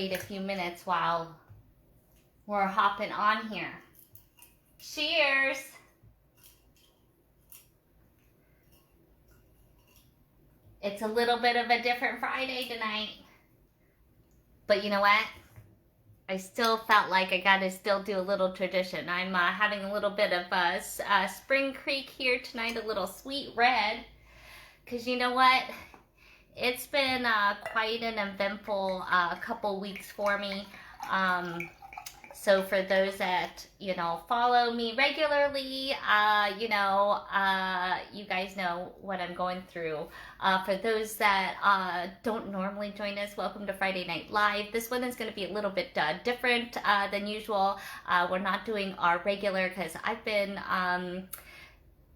wait a few minutes while we're hopping on here. Cheers! It's a little bit of a different Friday tonight. But you know what? I still felt like I gotta still do a little tradition. I'm having a little bit of Spring Creek here tonight, a little sweet red. Because you know what? It's been quite an eventful couple weeks for me. So for those that, you know, follow me regularly, you guys know what I'm going through. For those that don't normally join us, welcome to Friday Night Live. This one is going to be a little bit different than usual. We're not doing our regular because I've been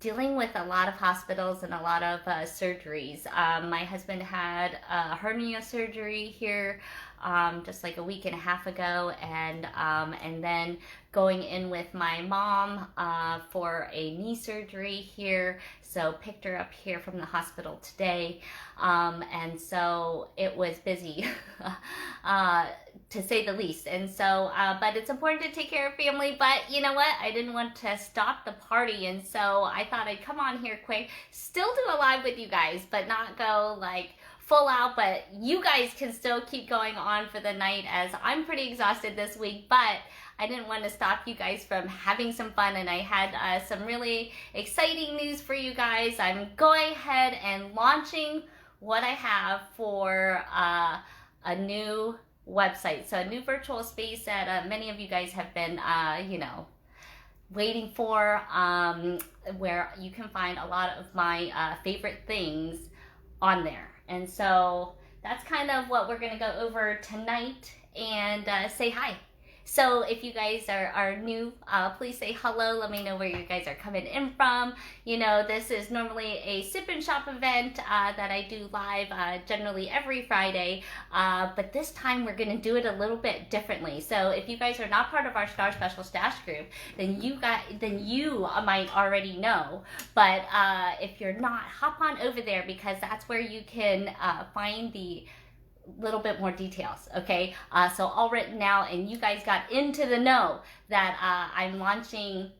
dealing with a lot of hospitals and a lot of surgeries. My husband had hernia surgery here just like a week and a half ago, and then going in with my mom for a knee surgery here. So picked her up here from the hospital today, and so it was busy to say the least. And so but it's important to take care of family. But you know what, I didn't want to stop the party, and so I thought I'd come on here quick, still do a live with you guys, but not go like full out, but you guys can still keep going on for the night as I'm pretty exhausted this week. But I didn't want to stop you guys from having some fun, and I had some really exciting news for you guys. I'm going ahead and launching what I have for a new website, so a new virtual space that many of you guys have been waiting for, where you can find a lot of my favorite things on there. And so that's kind of what we're going to go over tonight, and say hi. So if you guys are new, please say hello. Let me know where you guys are coming in from. You know, this is normally a sip and shop event that I do live generally every Friday. But this time we're going to do it a little bit differently. So if you guys are not part of our Star Special Stash group, then you might already know. But if you're not, hop on over there, because that's where you can find the little bit more details. Okay, so all written now, and you guys got into the know that I'm launching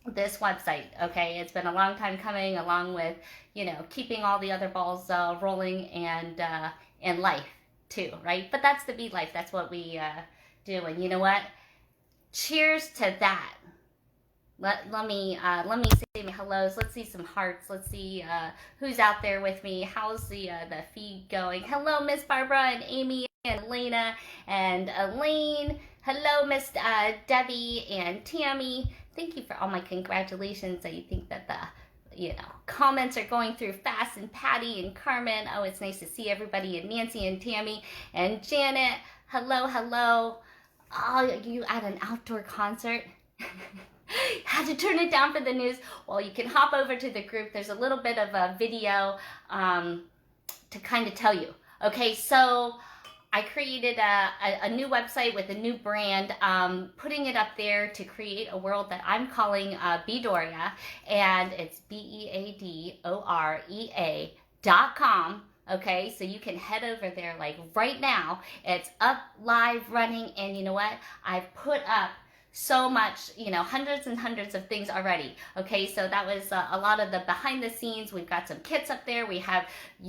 this website. Okay, it's been a long time coming, along with, you know, keeping all the other balls rolling, and life too, right? But that's the Be Life. That's what we do. And you know what? Cheers to that. Let me say my hellos. Let's see some hearts. Let's see who's out there with me. How's the feed going? Hello, Miss Barbara and Amy and Elena and Elaine. Hello, Miss Debbie and Tammy. Thank you for all my congratulations. I think that the comments are going through fast. And Patty and Carmen. Oh, it's nice to see everybody. And Nancy and Tammy and Janet. Hello, hello. Oh, you at an outdoor concert? Had to turn it down for the news. Well, you can hop over to the group. There's a little bit of a video to kind of tell you. Okay, so I created a new website with a new brand, putting it up there to create a world that I'm calling Beadorea, and it's BEADOREA.com. Okay, so you can head over there like right now. It's up, live, running, and you know what? I've put up so much, hundreds and hundreds of things already. Okay, so that was a lot of the behind the scenes. We've got some kits up there. You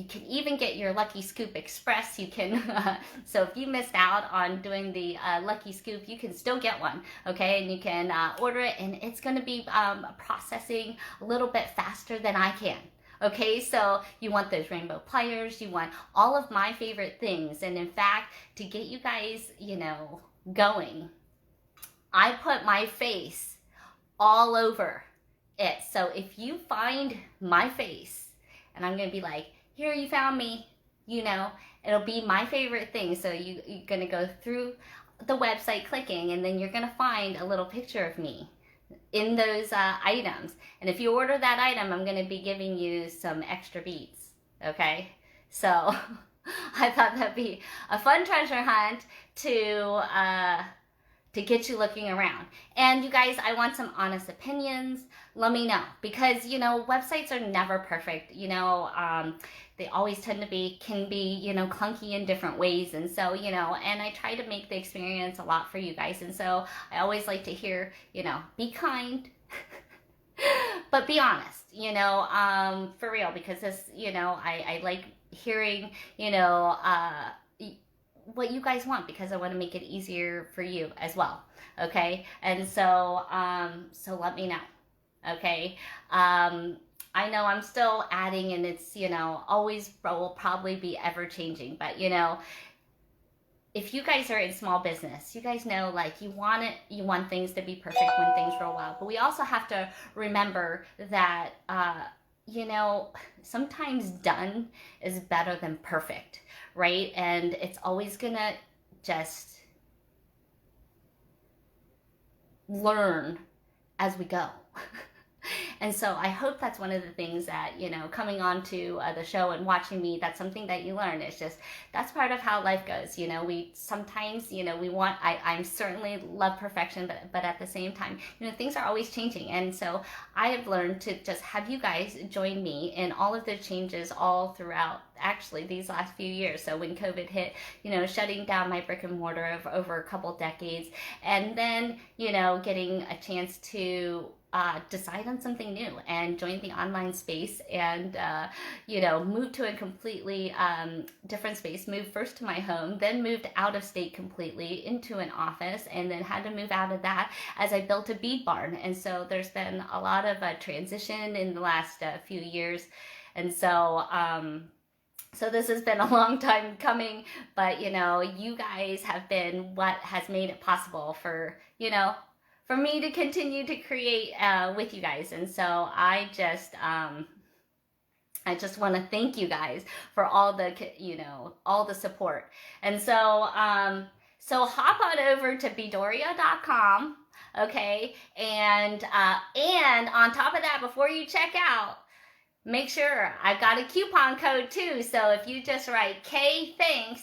can even get your Lucky Scoop Express. You can, so if you missed out on doing the Lucky Scoop, you can still get one. Okay, and you can order it, and it's going to be processing a little bit faster than I can. Okay, so you want those rainbow pliers, you want all of my favorite things. And in fact, to get you guys, going, I put my face all over it. So if you find my face, and I'm going to be like, here, you found me, it'll be my favorite thing. So you're going to go through the website clicking, and then you're going to find a little picture of me in those items. And if you order that item, I'm going to be giving you some extra beats. Okay, so I thought that'd be a fun treasure hunt to to get you looking around. And you guys, I want some honest opinions. Let me know, because websites are never perfect. They always tend to can be clunky in different ways, and so and I try to make the experience a lot for you guys. And so I always like to hear, be kind. But be honest, for real, because this, I like hearing, what you guys want, because I want to make it easier for you as well. Okay. And so, so let me know. Okay. I know I'm still adding, and it's, always will probably be ever changing, but if you guys are in small business, you guys know, like, you want things to be perfect when things roll well. But we also have to remember that, sometimes done is better than perfect, right? And it's always gonna just learn as we go. And so I hope that's one of the things that, coming on to the show and watching me, that's something that you learn. It's just, that's part of how life goes. We sometimes, I certainly love perfection, but at the same time, things are always changing. And so I have learned to just have you guys join me in all of the changes all throughout, actually, these last few years. So when COVID hit, shutting down my brick and mortar over a couple decades, and then, getting a chance to decide on something new and join the online space, and move to a completely different space. Moved first to my home, then moved out of state completely into an office, and then had to move out of that as I built a bead barn. And so there's been a lot of transition in the last few years. And so so this has been a long time coming, but you guys have been what has made it possible for for me to continue to create with you guys. And so I just want to thank you guys for all the all the support. And so so hop on over to bedoria.com, okay? And on top of that, before you check out, make sure I've got a coupon code too. So if you just write K Thanks,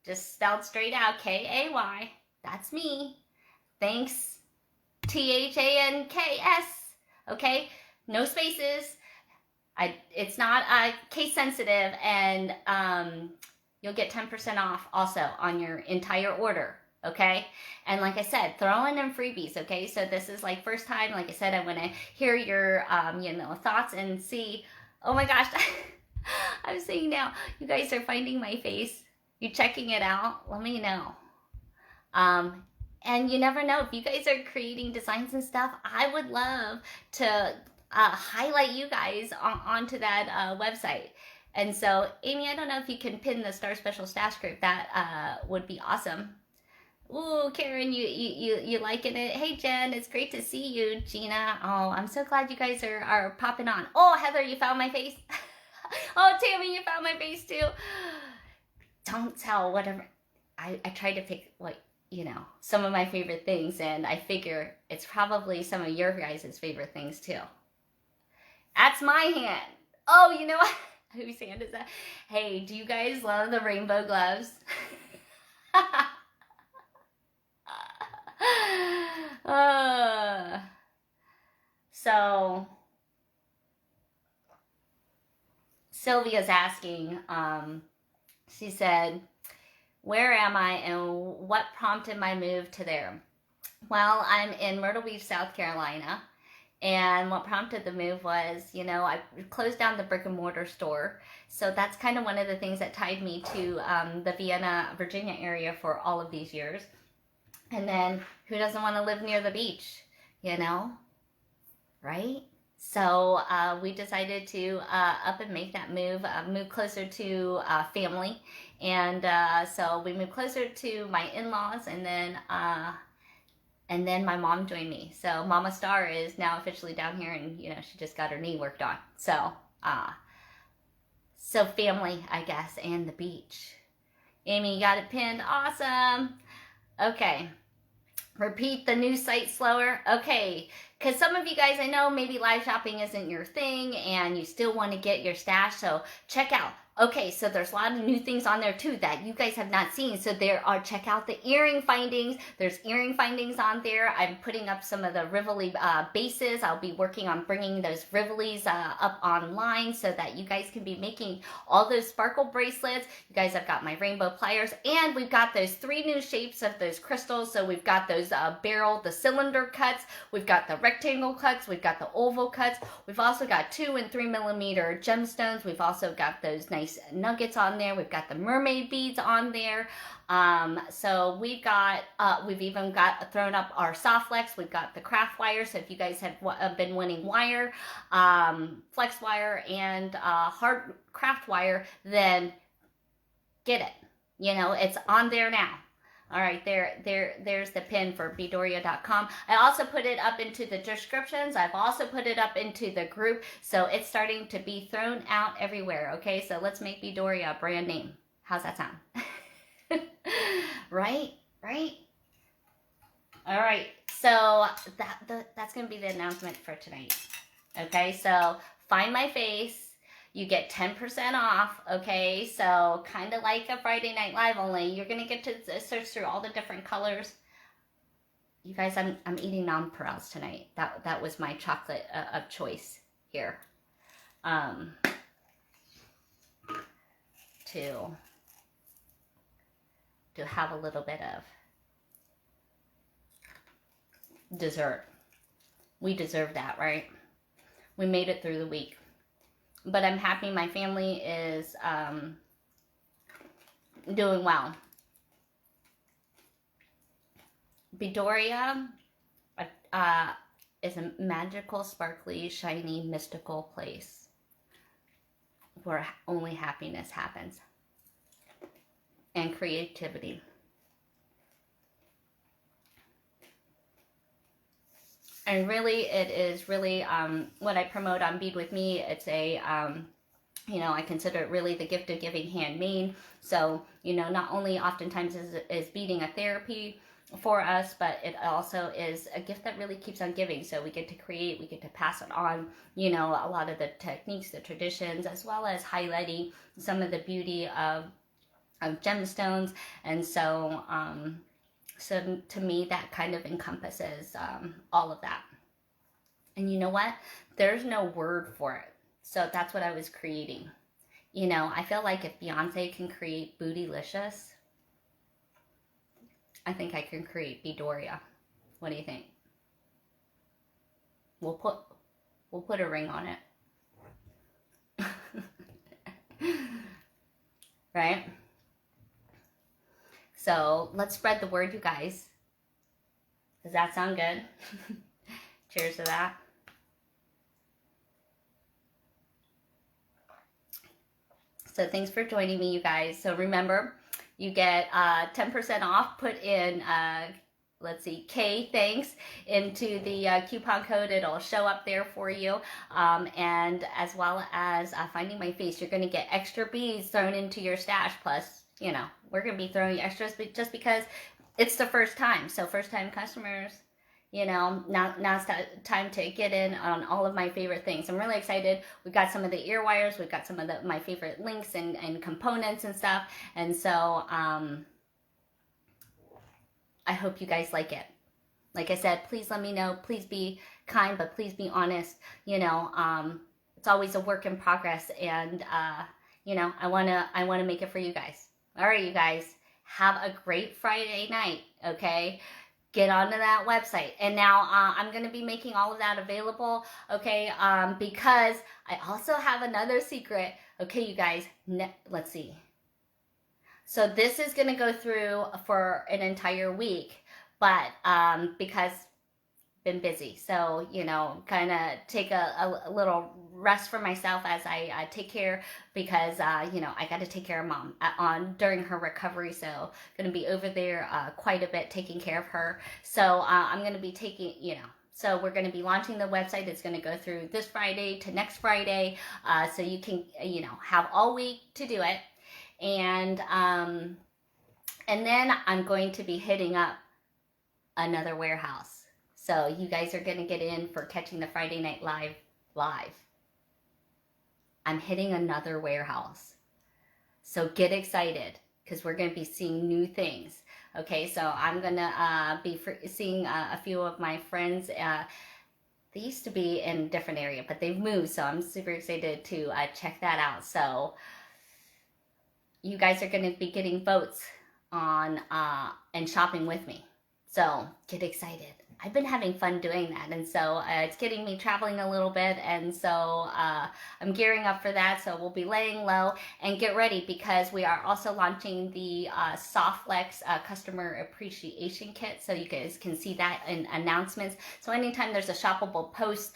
just spelled straight out, K-A-Y, that's me, thanks, THANKS, okay? No spaces. It's not case sensitive, and you'll get 10% off also on your entire order, okay? And like I said, throwing in freebies, okay? So this is like first time, like I said, I want to hear your thoughts and see. Oh my gosh, I'm seeing now, you guys are finding my face. You're checking it out. Let me know. And you never know, if you guys are creating designs and stuff, I would love to highlight you guys onto that website. And so, Amy, I don't know if you can pin the Star Special Stash group. That would be awesome. Ooh, Karen, you liking it? Hey, Jen, it's great to see you. Gina, oh, I'm so glad you guys are popping on. Oh, Heather, you found my face. Oh, Tammy, you found my face too. Don't tell whatever. I tried to pick, like, some of my favorite things, and I figure it's probably some of your guys' favorite things too. That's my hand. Oh, you know what? Whose hand is that? Hey, do you guys love the rainbow gloves? So Sylvia's asking, she said, where am I and what prompted my move to there? Well, I'm in Myrtle Beach, South Carolina. And what prompted the move was, I closed down the brick and mortar store. So that's kind of one of the things that tied me to the Vienna, Virginia area for all of these years. And then who doesn't want to live near the beach, right? So we decided to up and make that move, move closer to family. And so we moved closer to my in-laws, and then my mom joined me. So Mama Star is now officially down here, and she just got her knee worked on. So so family, I guess, and the beach. Amy, you got it pinned. Awesome. Okay. Repeat the new site slower. Okay. because some of you guys, I know maybe live shopping isn't your thing and you still want to get your stash. So check out. Okay, so there's a lot of new things on there too that you guys have not seen. So there are, check out the earring findings. There's earring findings on there. I'm putting up some of the Rivoli bases. I'll be working on bringing those Rivolis up online so that you guys can be making all those sparkle bracelets. You guys have got my rainbow pliers, and we've got those 3 new shapes of those crystals. So we've got those barrel, the cylinder cuts. We've got the rectangle cuts. We've got the oval cuts. We've also got 2 and 3 millimeter gemstones. We've also got those nice nuggets on there. We've got the mermaid beads on there. So we've got, we've even got thrown up our soft flex. We've got the craft wire. So if you guys have been wanting wire, flex wire and hard craft wire, then get it. You know, it's on there now. All right, there's the pin for beadoria.com. I also put it up into the descriptions. I've also put it up into the group. So it's starting to be thrown out everywhere. Okay, so let's make Beadoria a brand name. How's that sound? Right? All right, so that's going to be the announcement for tonight. Okay, so find my face. You get 10% off, okay? So kind of like a Friday Night Live, only you're going to get to search through all the different colors. You guys, I'm eating nonpareils tonight. That was my chocolate of choice here. To have a little bit of dessert. We deserve that, right? We made it through the week. But I'm happy my family is doing well. Beadoria is a magical, sparkly, shiny, mystical place where only happiness happens and creativity. And really, it is really what I promote on Bead With Me. It's a, you know, I consider it really the gift of giving handmade. So, you know, not only oftentimes is beading a therapy for us, but it also is a gift that really keeps on giving. So we get to create, we get to pass it on, you know, a lot of the techniques, the traditions, as well as highlighting some of the beauty of gemstones. And so, so to me, that kind of encompasses all of that. And you know what? There's no word for it. So that's what I was creating. You know, I feel like if Beyonce can create Bootylicious, I think I can create Beadoria. What do you think? We'll put a ring on it. Right? So let's spread the word, you guys. Does that sound good? Cheers to that. So thanks for joining me, you guys. So remember, you get 10% off. Put in, let's see, K thanks into the coupon code. It'll show up there for you. And as well as finding my face, you're going to get extra beads thrown into your stash. Plus, you know, we're going to be throwing extras just because it's the first time. So first time customers, you know, now's time to get in on all of my favorite things. I'm really excited. We've got some of the ear wires. We've got some of my favorite links and components and stuff. And so I hope you guys like it. Like I said, please let me know. Please be kind, but please be honest. You know, it's always a work in progress. And, you know, I want to make it for you guys. All right, you guys, have a great Friday night, okay? Get onto that website. And now I'm going to be making all of that available, okay, because I also have another secret. Okay, you guys, let's see. So this is going to go through for an entire week, but because been busy. So, you know, kind of take a little rest for myself as I take care, because, you know, I got to take care of Mom during her recovery. So going to be over there quite a bit taking care of her. So I'm going to be taking, you know, so we're going to be launching the website. It's going to go through this Friday to next Friday. So you can, you know, have all week to do it. And then I'm going to be hitting up another warehouse. So you guys are going to get in for catching the Friday Night Live. I'm hitting another warehouse. So get excited because we're going to be seeing new things. Okay, so I'm going to be seeing a few of my friends. They used to be in a different area, but they've moved. So I'm super excited to check that out. So you guys are going to be getting votes on and shopping with me. So get excited. I've been having fun doing that, and so it's getting me traveling a little bit, and so I'm gearing up for that. So we'll be laying low and get ready because we are also launching the Softlex Customer Appreciation Kit, so you guys can see that in announcements. So anytime there's a shoppable post,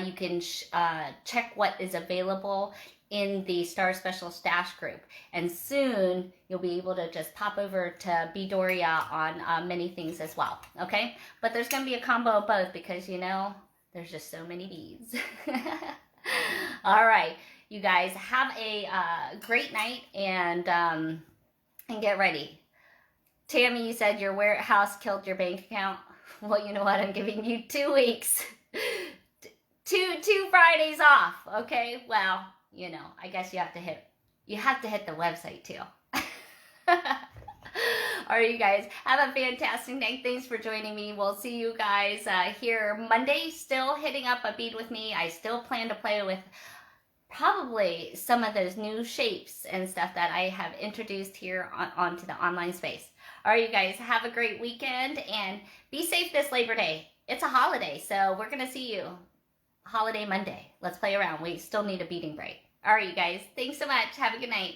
you can check what is available in the Star Special Stash group, and soon you'll be able to just pop over to Bedoria on many things as well. Okay, but there's going to be a combo of both because you know there's just so many beads. All right, you guys have a great night and get ready. Tammy, you said your warehouse killed your bank account. Well, you know what? I'm giving you 2 weeks, two Fridays off. Okay, well. You know, I guess you have to hit the website too. All right, you guys, have a fantastic night. Thanks for joining me. We'll see you guys here Monday. Still hitting up a bead with me. I still plan to play with probably some of those new shapes and stuff that I have introduced here onto the online space. All right, you guys, have a great weekend and be safe this Labor Day. It's a holiday, so we're going to see you Holiday Monday. Let's play around. We still need a beading break. All right, you guys. Thanks so much. Have a good night.